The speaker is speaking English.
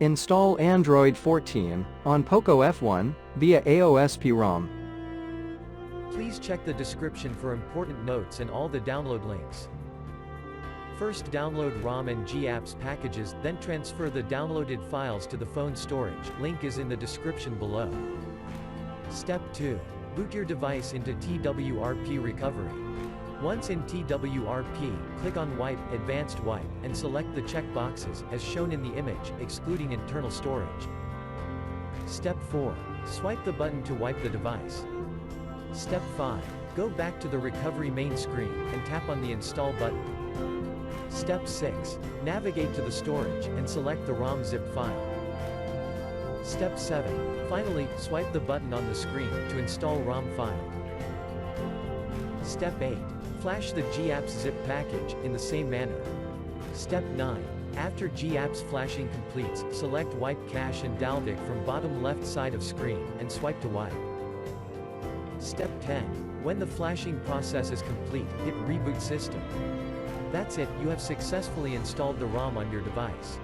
Install Android 14 on Poco F1 via AOSP ROM. Please check the description for important notes and all the download links. First download ROM and GApps packages, then transfer the downloaded files to the phone storage. Link is in the description below. Step 2. Boot your device into TWRP recovery. Once in TWRP, click on Wipe, Advanced Wipe, and select the check boxes, as shown in the image, excluding internal storage. Step 4. Swipe the button to wipe the device. Step 5. Go back to the recovery main screen, and tap on the Install button. Step 6. Navigate to the storage, and select the ROM zip file. Step 7. Finally, swipe the button on the screen to install ROM file. Step 8. Flash the GApps zip package, in the same manner. Step 9. After GApps flashing completes, select Wipe Cache and Dalvik from bottom left side of screen, and swipe to wipe. Step 10. When the flashing process is complete, hit Reboot System. That's it, you have successfully installed the ROM on your device.